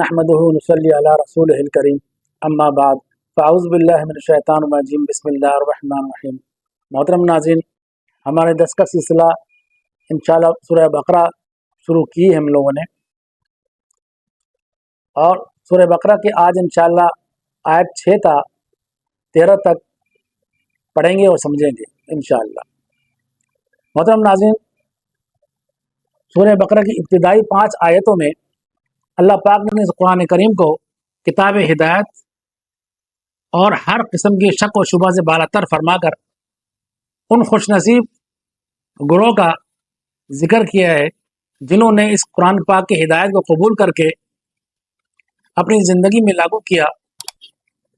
نحمده ونصلي على رسوله الكريم اما بعد فاعوذ باللہ من الشیطان الرجیم بسم اللہ الرحمن الرحیم۔ محترم ناظرین، ہمارے درس کا سلسلہ انشاءاللہ سورہ بقرہ شروع کی ہے ہم لوگوں نے، اور سورہ بقرہ کے آج انشاءاللہ آیت 6 تا 13 تک پڑھیں گے اور سمجھیں گے انشاءاللہ۔ محترم ناظرین، سورہ بقرہ کی ابتدائی 5 آیتوں میں اللہ پاک نے اس قرآن کریم کو کتاب ہدایت اور ہر قسم کی شک و شبہ سے بالاتر فرما کر ان خوش نصیب گروہ کا ذکر کیا ہے جنہوں نے اس قرآن پاک کی ہدایت کو قبول کر کے اپنی زندگی میں لاگو کیا،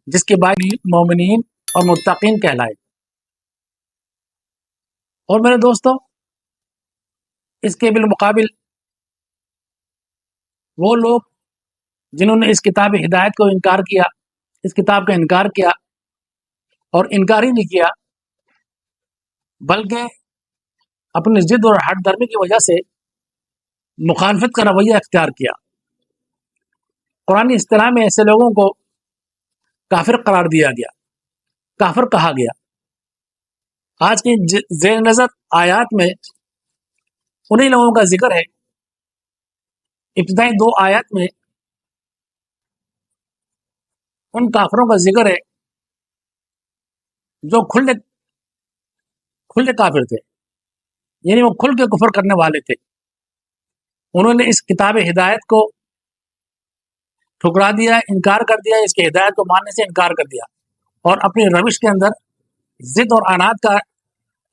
جس کے بعد مومنین اور متقین کہلائے۔ اور میرے دوستوں، اس کے بالمقابل وہ لوگ جنہوں نے اس کتاب ہدایت کو انکار کیا، اس کتاب کا انکار کیا، اور انکار ہی نہیں کیا بلکہ اپنی ضد اور ہٹ درمی کی وجہ سے مخالفت کا رویہ اختیار کیا۔ قرآن اصطلاح میں ایسے لوگوں کو کافر قرار دیا گیا، کافر کہا گیا۔ آج کی زیر نظر آیات میں انہی لوگوں کا ذکر ہے۔ ابتدائی 2 آیات میں ان کافروں کا ذکر ہے جو کھلے کافر تھے، یعنی وہ کھل کے کفر کرنے والے تھے۔ انہوں نے اس کتاب ہدایت کو ٹھکرا دیا، انکار کر دیا، اس کی ہدایت کو ماننے سے انکار کر دیا، اور اپنی روش کے اندر ضد اور عناد کا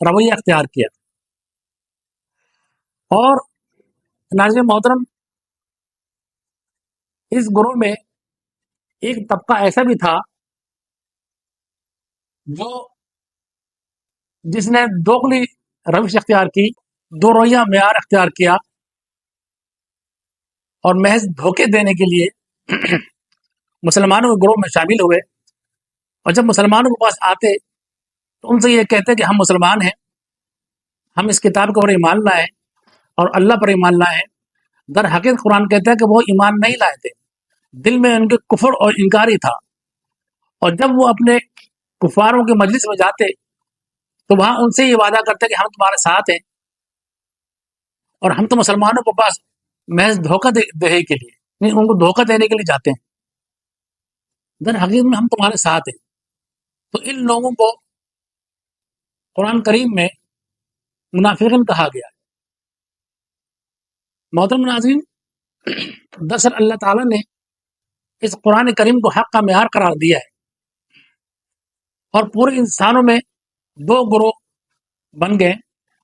رویہ اختیار کیا۔ اور ناظرین محترم، اس گروہ میں ایک طبقہ ایسا بھی تھا جس نے دوغلی روش اختیار کی، دو رویہ معیار اختیار کیا، اور محض دھوکے دینے کے لیے مسلمانوں کے گروہ میں شامل ہوئے، اور جب مسلمانوں کے پاس آتے تو ان سے یہ کہتے کہ ہم مسلمان ہیں، ہم اس کتاب کے اوپر ایمان لائے اور اللہ پر ایمان لائے۔ در حقیقت قرآن کہتا ہے کہ وہ ایمان نہیں لائے تھے، دل میں ان کے کفر اور انکار ہی تھا، اور جب وہ اپنے کفاروں کے مجلس میں جاتے تو وہاں ان سے یہ وعدہ کرتے کہ ہم تمہارے ساتھ ہیں، اور ہم تو مسلمانوں کے پاس محض دھوکہ دہی کے لیے نہیں، ان کو دھوکہ دینے کے لیے جاتے ہیں، در حقیقت میں ہم تمہارے ساتھ ہیں۔ تو ان لوگوں کو قرآن کریم میں منافقین کہا گیا۔ محترم ناظرین، دراصل اللہ تعالیٰ نے اس قرآن کریم کو حق کا معیار قرار دیا ہے، اور پورے انسانوں میں 2 گروہ بن گئے،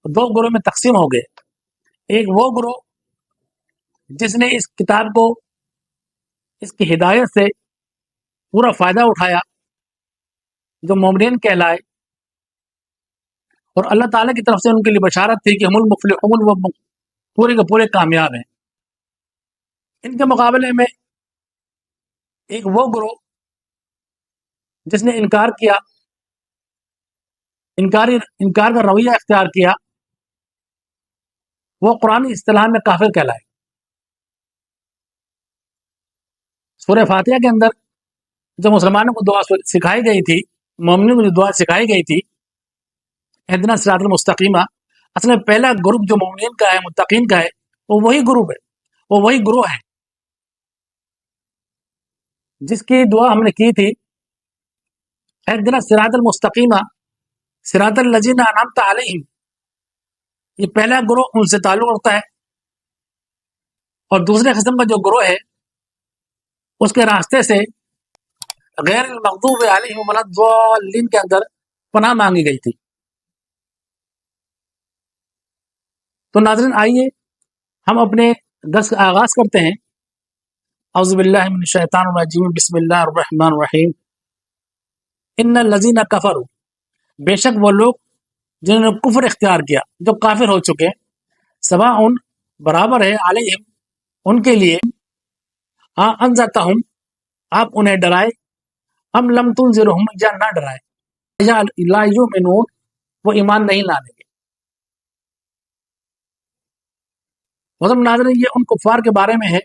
2 گروہ میں تقسیم ہو گئے۔ ایک وہ گروہ جس نے اس کتاب کو، اس کی ہدایت سے پورا فائدہ اٹھایا، جو مومنین کہلائے، اور اللہ تعالیٰ کی طرف سے ان کے لیے بشارت تھی کہ ہم المفلحون، وہ پورے کے پورے کامیاب ہیں۔ ان کے مقابلے میں ایک وہ گروہ جس نے انکار کیا، انکار کا رویہ اختیار کیا، وہ قرآن اصطلاح میں کافر کہلائے۔ سورہ فاتحہ کے اندر جو مسلمانوں کو دعا سکھائی گئی تھی، مومنوں کو جو دعا سکھائی گئی تھی، اہدنا الصراط المستقیم، اصل میں پہلا گروپ جو مومنین کا ہے، متقین کا ہے، وہ وہی گروپ ہے، وہ وہی گروہ ہے جس کی دعا ہم نے کی تھی، اہدنا الصراط المستقیم صراط الذین انعمت علیہم۔ یہ پہلا گروہ ان سے تعلق رکھتا ہے، اور دوسرے قسم کا جو گروہ ہے اس کے راستے سے غیر المغضوب علیہم ولا الضالین کے اندر پناہ مانگی گئی تھی۔ تو ناظرین، آئیے ہم اپنے درس کا آغاز کرتے ہیں۔ اعوذ باللہ من الشیطان الرجیم، بسم اللہ الرحمن الرحیم۔ ان الذین کفروا، بے شک وہ لوگ جنہوں نے کفر اختیار کیا، جو کافر ہو چکے، سواء برابر ہے، علیہم ان کے لیے، انذرتہم آپ انہیں ڈرائے، ام لم تنذرہم یا نہ ڈرائے، یا لا یؤمنون وہ ایمان نہیں لانے گے۔ مطلب ناظرین، یہ ان کفار کے بارے میں ہے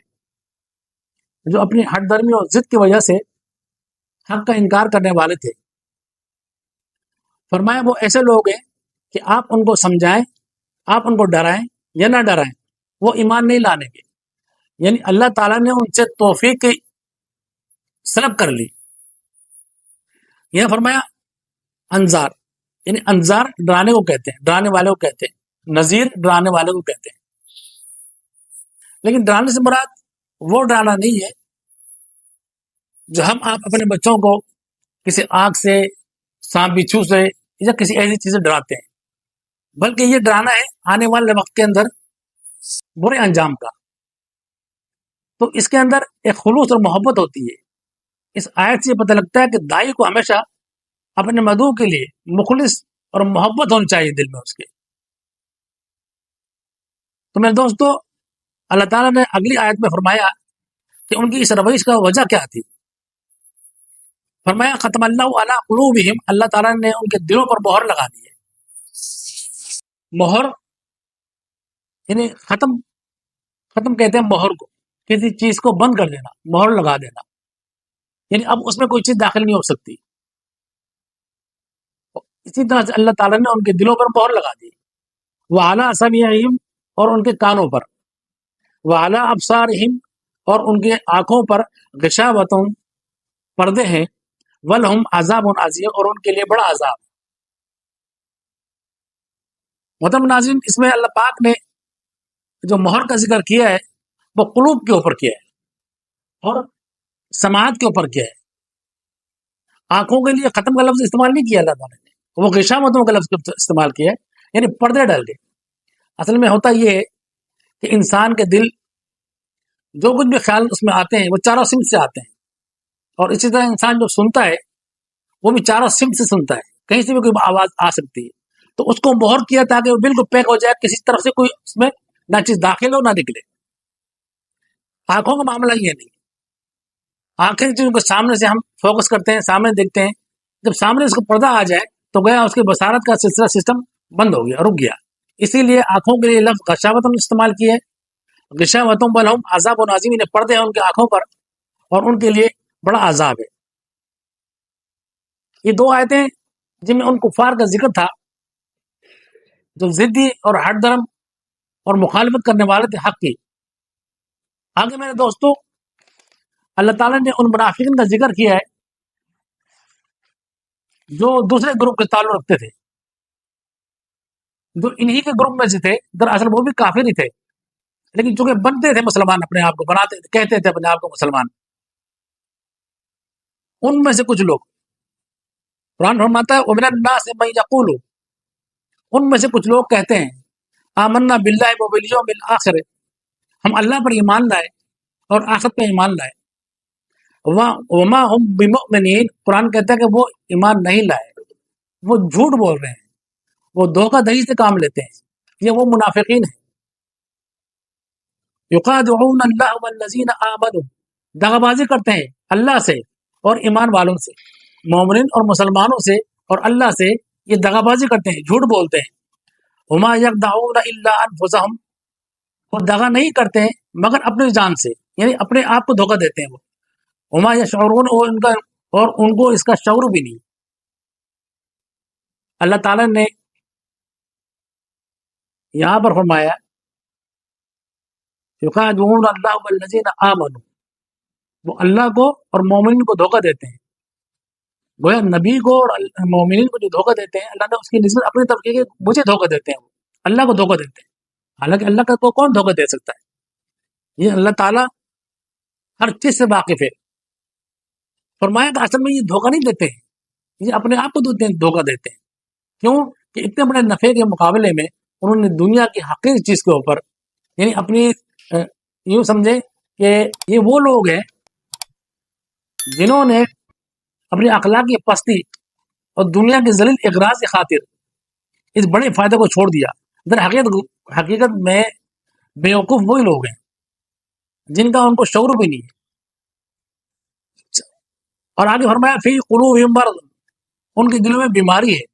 جو اپنی ہٹ درمی اور ضد کی وجہ سے حق کا انکار کرنے والے تھے. فرمایا وہ ایسے لوگ ہیں کہ آپ ان کو سمجھائیں، آپ ان کو ڈرائیں یا نہ ڈرائیں، وہ ایمان نہیں لانے گے. یعنی اللہ تعالیٰ نے ان سے توفیق سلب کر لی. یہ فرمایا انذار، یعنی انذار ڈرانے کو کہتے ہیں، ڈرانے والے کو کہتے ہیں، نذیر ڈرانے والے کو کہتے ہیں. لیکن ڈرانے سے مراد وہ ڈرانا نہیں ہے جو ہم آپ اپنے بچوں کو کسی آگ سے، سانپ بچھو سے یا کسی ایسی چیز سے ڈراتے ہیں، بلکہ یہ ڈرانا ہے آنے والے وقت کے اندر برے انجام کا. تو اس کے اندر ایک خلوص اور محبت ہوتی ہے. اس آیت سے یہ پتہ لگتا ہے کہ دائی کو ہمیشہ اپنے مدعو کے لیے مخلص اور محبت ہونی چاہیے دل میں اس کے. تو میرے دوستو، اللہ تعالیٰ نے اگلی آیت میں فرمایا کہ ان کی اس روش کا وجہ کیا تھی. فرمایا ختم اللہ علی قلوبہم، اللہ تعالیٰ نے ان کے دلوں پر مہر لگا دی ہے. مہر یعنی ختم کہتے ہیں مہر کو، کسی چیز کو بند کر دینا، مہر لگا دینا، یعنی اب اس میں کوئی چیز داخل نہیں ہو سکتی. اسی طرح سے اللہ تعالیٰ نے ان کے دلوں پر مہر لگا دی. وعلی اسامعہم، اور ان کے کانوں پر، وعلی ابصارہم، اور ان کے آنکھوں پر، غشاوۃ، پردے ہیں، ولہم عذاب عظیم، اور ان کے لیے بڑا عذاب. محترم ناظرین، اس میں اللہ پاک نے جو مہر کا ذکر کیا ہے وہ قلوب کے اوپر کیا ہے اور سماعت کے اوپر کیا ہے. آنکھوں کے لیے ختم کا لفظ استعمال نہیں کیا اللہ تعالیٰ نے، وہ غشاوتوں کا لفظ استعمال کیا ہے، یعنی پردے ڈال کے. اصل میں ہوتا یہ ہے کہ انسان کے دل جو کچھ بھی خیال اس میں آتے ہیں وہ چاروں سمت سے آتے ہیں، اور اسی طرح انسان جو سنتا ہے وہ بھی چاروں سمت سے سنتا ہے، کہیں سے بھی کوئی آواز آ سکتی ہے. تو اس کو مہر کیا تاکہ وہ بالکل پیک ہو جائے، کسی طرف سے کوئی اس میں نہ چیز داخل ہو نہ نکلے. آنکھوں کا معاملہ یہ نہیں، آنکھیں چیزوں کے سامنے سے ہم فوکس کرتے ہیں، سامنے دیکھتے ہیں، جب سامنے اس کو پردہ آ جائے تو گیا اس کے بصارت کا سلسلہ سسٹم بند ہو گیا، رک گیا. اسی لیے آنکھوں کے لیے لفظ غشاوتن استعمال کیے، غشاوتوں بلہم عذاب عظیم، انہیں پردے ہیں ان کے آنکھوں پر اور ان کے لیے بڑا عذاب ہے. یہ دو آیتیں جن میں ان کفار کا ذکر تھا جو ضدی اور ہٹ درم اور مخالفت کرنے والے تھے حق کی. آگے میرے دوستو، اللہ تعالیٰ نے ان منافقین کا ذکر کیا ہے جو دوسرے گروپ کے تعلق رکھتے تھے، جو انہی کے گروپ میں سے تھے. دراصل وہ بھی کافر ہی تھے، لیکن چونکہ بنتے تھے مسلمان، اپنے آپ کو بناتے کہتے تھے اپنے آپ کو مسلمان. ان میں سے کچھ لوگ، قرآن فرماتا ہے وَمِنَ النَّاسِ مَن يَقُولُ، ان میں سے کچھ لوگ کہتے ہیں آمنا باللہ وبالیوم الآخر، ہم اللہ پر ایمان لائے اور آخرت پر ایمان لائے. وما هم بمؤمنین، قرآن کہتا ہے کہ وہ ایمان نہیں لائے، وہ جھوٹ بول رہے ہیں، وہ دھوکہ دہی سے کام لیتے ہیں، یہ وہ منافقین ہیں. یخادعون اللہ والذین آمنوا، دغا بازی کرتے ہیں اللہ سے اور ایمان والوں سے، مومنین اور مسلمانوں سے اور اللہ سے یہ دغا بازی کرتے ہیں، جھوٹ بولتے ہیں. وما یخدعون الا انفسهم، وہ دغا نہیں کرتے ہیں مگر اپنی جان سے، یعنی اپنے آپ کو دھوکہ دیتے ہیں. وہ وما یشعرون، اور ان کو اس کا شعور بھی نہیں. اللہ تعالیٰ نے یہاں پر فرمایا یخادعون اللہ والذین آمنوا، وہ اللہ کو اور مومنین کو دھوکہ دیتے ہیں. گویا نبی کو اور مومنین کو جو دھوکہ دیتے ہیں، اللہ نے اس کی نسبت اپنی طرف کی کہ مجھے دھوکہ دیتے ہیں، وہ اللہ کو دھوکہ دیتے ہیں. حالانکہ اللہ کا کو کون دھوکہ دے سکتا ہے؟ یہ اللہ تعالیٰ ہر چیز سے واقف ہے. فرمایا کہ اصل میں یہ دھوکہ نہیں دیتے ہیں، یہ اپنے آپ کو دھوکہ دیتے ہیں. کیوں کہ اتنے بڑے نفع کے مقابلے میں انہوں نے دنیا کی حقیر چیز کے اوپر، یعنی اپنی یوں سمجھے کہ یہ وہ لوگ ہیں جنہوں نے اپنی اخلاقی پستی اور دنیا کے ذلیل اغراض کی خاطر اس بڑے فائدے کو چھوڑ دیا. در حقیقت میں بیوقوف وہی لوگ ہیں جن کا ان کو شعور بھی نہیں ہے. اور آگے فرمایا فی قلوبہم مرض، ان کے دلوں میں بیماری ہے.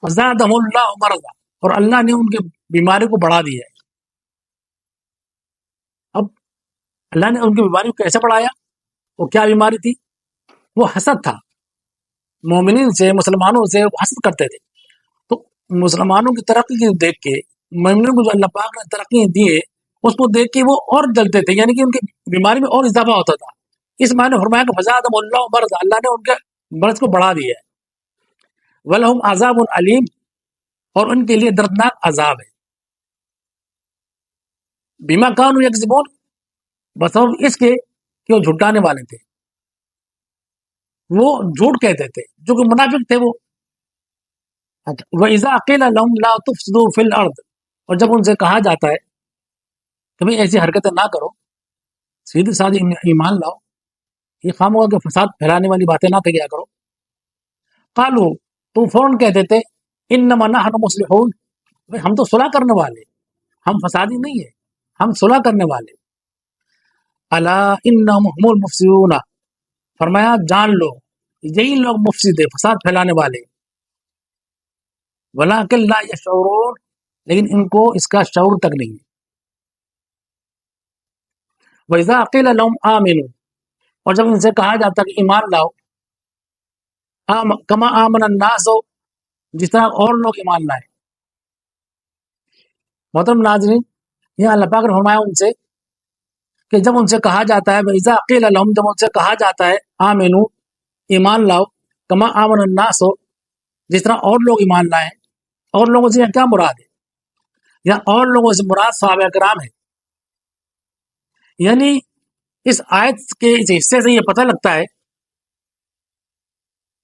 فزادہم اللہ مرضا، اور اللہ نے ان کے بیماری کو بڑھا دیا ہے. اب اللہ نے ان کی بیماری کو کیسے بڑھایا؟ وہ کیا بیماری تھی؟ وہ حسد تھا، مومنین سے، مسلمانوں سے وہ حسد کرتے تھے۔ تو مسلمانوں کی ترقی کو دیکھ کے، مومنوں کو جو اللہ پاک نے ترقی دیے اس کو دیکھ کے وہ اور جلتے تھے، یعنی کہ ان کی بیماری میں اور اضافہ ہوتا تھا۔ اس معنی فرمایا کہ فزادہم اللہ مرض، اللہ نے ان کے مرض کو بڑھا دیا ہے۔ وَلَهُمْ عَذَابٌ علیم، اور ان کے لیے دردناک عذاب ہے۔ بما کانوا یکذبون، بسبب اس کے کہ وہ جھٹانے والے تھے، وہ جھوٹ کہتے تھے، جو کہ منافق تھے وہ۔ وَإِذَا قِيلَ لَهُمْ لَا تُفْسِدُوا فِي الْأَرْضِ، اور جب ان سے کہا جاتا ہے کہ بھئی ایسی حرکتیں نہ کرو، سیدھی سادھی ایمان لاؤ، یہ خامخواہ کے فساد پھیلانے والی باتیں نہ کیا کرو۔ قالوا، تو فوراً کہتے تھے انما نحن مصلحون، ہم تو صلح کرنے والے، ہم فسادی نہیں ہیں، ہم صلح کرنے والے۔ الا انہم هم المفسدون، فرمایا جان لو یہی لوگ مفسد ہیں، فساد پھیلانے والے۔ ولکن لا یشعرون، لیکن ان کو اس کا شعور تک نہیں ہے۔ وَإِذَا قِيلَ لَهُمْ آمِنُوا، اور جب ان سے کہا جاتا کہ ایمان لاؤ، کما آمن الناس، جس طرح اور لوگ ایمان لائے۔ محترم ناظرین، یہ اللہ پاک نے فرمایا ان سے کہ جب ان سے کہا جاتا ہے وَإِذَا قِيلَ لَهُمْ، جب ان سے کہا جاتا ہے آمنوا، ایمان لاؤ، کما آمن الناس، جس طرح اور لوگ ایمان لائے۔ اور لوگوں سے کیا مراد ہے؟ یا اور لوگوں سے مراد صحابہ کرام ہے۔ یعنی اس آیت کے اس حصے سے یہ پتہ لگتا ہے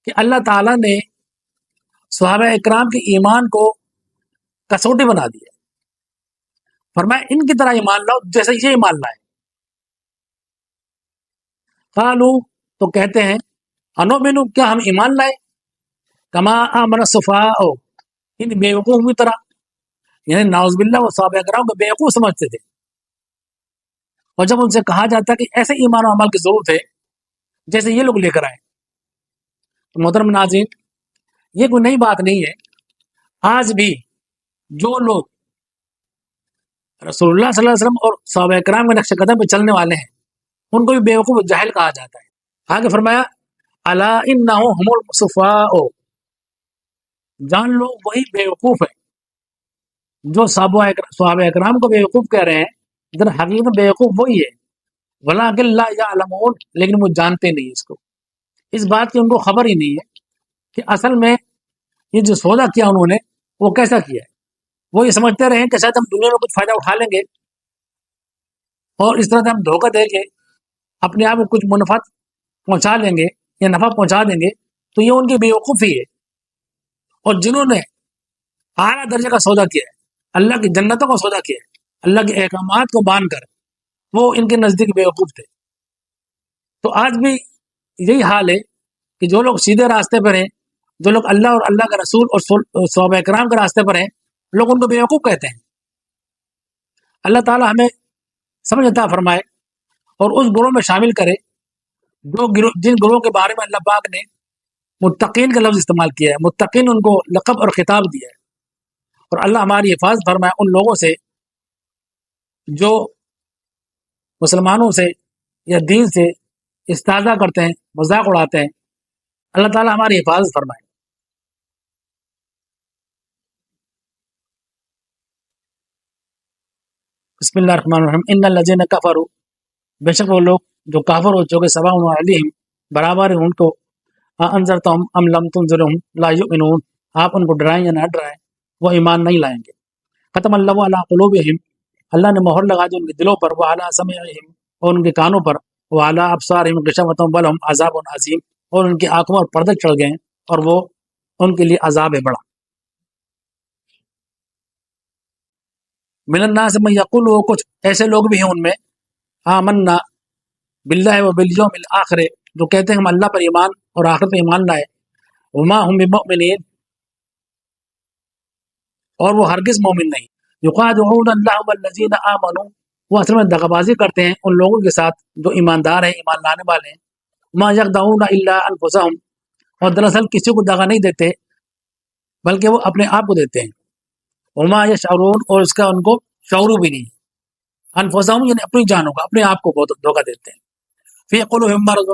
کہ اللہ تعالیٰ نے صحابہ اکرام کے ایمان کو کسوٹی بنا دیا، فرمایا ان کی طرح ایمان لاؤ جیسے یہ ایمان لائے۔ قالوا، تو کہتے ہیں انؤمن، کیا ہم ایمان لائے، کما آمن السفہاء، ان بیوقوف کی طرح، یعنی نعوذ باللہ وہ صحابہ اکرام کو بیوقوف سمجھتے تھے۔ اور جب ان سے کہا جاتا کہ ایسے ایمان و عمل کی ضرورت ہے جیسے یہ لوگ لے کر آئے، تو محترم ناظرین، یہ کوئی نئی بات نہیں ہے۔ آج بھی جو لوگ رسول اللہ صلی اللہ علیہ وسلم اور صحابہ کرام کے نقش قدم پہ چلنے والے ہیں ان کو بھی بیوقوف جاہل کہا جاتا ہے۔ آگے فرمایا الا انہم هم الصفاء، جان لو وہی بیوقوف ہے جو صحابہ اکرام کو بیوقوف کہہ رہے ہیں، در حقیقت بیوقوف وہی ہے۔ ولکن لا یعلمون، لیکن وہ جانتے نہیں اس کو، اس بات کی ان کو خبر ہی نہیں ہے کہ اصل میں یہ جو سودا کیا انہوں نے وہ کیسا کیا ہے۔ وہ یہ سمجھتے رہے کہ شاید ہم دنیا میں کچھ فائدہ اٹھا لیں گے اور اس طرح سے ہم دھوکہ دے کے اپنے آپ کو کچھ منفع پہنچا لیں گے یا نفع پہنچا دیں گے، تو یہ ان کی بیوقوفی ہے۔ اور جنہوں نے اعلیٰ درجے کا سودا کیا ہے، اللہ کی جنتوں کا سودا کیا ہے، اللہ کے احکامات کو باندھ کر، وہ ان کے نزدیک بیوقوف تھے۔ تو آج بھی یہی حال ہے کہ جو لوگ سیدھے راستے پر ہیں، جو لوگ اللہ اور اللہ کا رسول اور صحابہ کرام کے راستے پر ہیں، لوگ ان کو بیوقوف کہتے ہیں۔ اللہ تعالی ہمیں سمجھ عطا فرمائے اور اس گروہ میں شامل کرے جن گروہ کے بارے میں اللہ پاک نے متقین کا لفظ استعمال کیا ہے۔ متقین ان کو لقب اور خطاب دیا ہے، اور اللہ ہماری حفاظت فرمائے ان لوگوں سے جو مسلمانوں سے یا دین سے استہزاء کرتے ہیں، مذاق اڑاتے ہیں۔ اللہ تعالی ہماری حفاظت فرمائے۔ بسم اللہ الرحمن الرحیم۔ ان الذین کفروا، بے شک وہ لوگ جو کافر ہو چکے، سواء علیہم، برابر ہے ان کو، انذرتہم ام لم تنذرہم لا یؤمنون، آپ ان کو ڈرائیں یا نہ ڈرائیں وہ ایمان نہیں لائیں گے۔ ختم اللہ علی قلوبہم، اللہ نے مہر لگا دی ان کے دلوں پر، وعلی سمعہم، اور ان کے کانوں پر، وعلی ابصارہم غشاوۃ ولہم عذاب عظیم، اور ان کی آنکھوں پر پردے چڑھ گئے ہیں اور وہ ان کے لیے عذاب ہے بڑا۔ من الناس من یقول، وہ کچھ ایسے لوگ بھی ہیں ان میں، آمنا باللہ و بالیوم الآخر، جو کہتے ہیں ہم اللہ پر ایمان اور آخرت پر ایمان لائے، وما هم بمؤمنین، اور وہ ہرگز مومن نہیں۔ یخادعون اللہ والذین آمنوا، وہ اصل میں دغا بازی کرتے ہیں ان لوگوں کے ساتھ جو ایماندار ہیں، ایمان لانے والے ہیں۔ ما یخدعون الا انفسهم، اور دراصل کسی کو دغا نہیں دیتے بلکہ وہ اپنے آپ کو دیتے ہیں۔ وما یشعرون، اور اس کا ان کو شعور بھی نہیں۔ انفسہم یعنی اپنی جانوں کا، اپنے آپ کو بہت دھوکہ دیتے ہیں. فی قلوبہم مرض،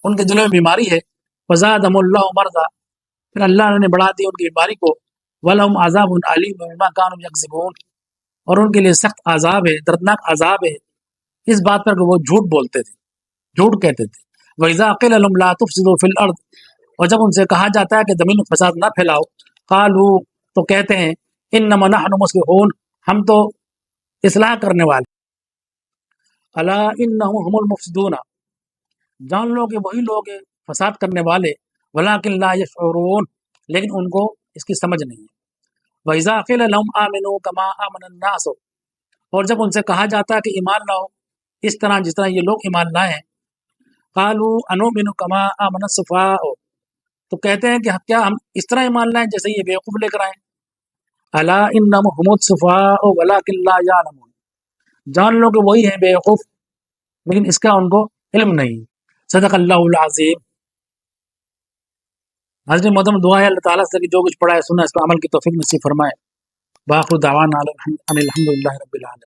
ان کے دلوں میں بیماری ہے. فزادہم اللہ مرضا، پھر اللہ نے بڑھا دی ان کی بیماری کو. ولہم عذاب علیم بما کانوا یکذبون، اور ان کے لیے سخت عذاب ہے، دردناک عذاب ہے اس بات پر کہ وہ جھوٹ بولتے تھے، جھوٹ کہتے تھے. وَإِذَا قِيلَ لَهُمْ لَا تُفْسِدُوا فِي الْأَرْضِ، اور جب ان سے کہا جاتا ہے کہ زمین میں فساد نہ پھیلاؤ، قالوا، تو کہتے ہیں انما نحن مصلحون، ہم تو اصلاح کرنے والے. الا انہم هم المفسدون، جان لو کہ وہی لوگ ہیں فساد کرنے والے. ولکن لا یشعرون، لیکن ان کو اس کی سمجھ نہیں ہے. وَإِذَا قِيلَ لَهُمْ آمِنُوا كَمَا آمَنَ النَّاسُ، اور جب ان سے کہا جاتا ہے کہ ایمان لاؤ اس طرح جس طرح یہ لوگ ایمان لائے ہیں. قالوا انؤمن كما آمن السفهاء، تو کہتے ہیں کہ کیا ہم اس طرح ایمان لائیں جیسے یہ بیوقوف لے کر آئیں. الا انہم هم السفهاء ولکن لا يعلمون، جان لو کہ وہی ہیں بیوقوف لیکن اس کا ان کو علم نہیں. صدق اللہ العظیم. حضرت محترم دعا ہے اللہ تعالیٰ سے کہ جو کچھ پڑھا ہے سنا ہے اس پر عمل کی توفیق نصیب فرمائے. باخر دعوانا ان الحمد للہ رب العالمین.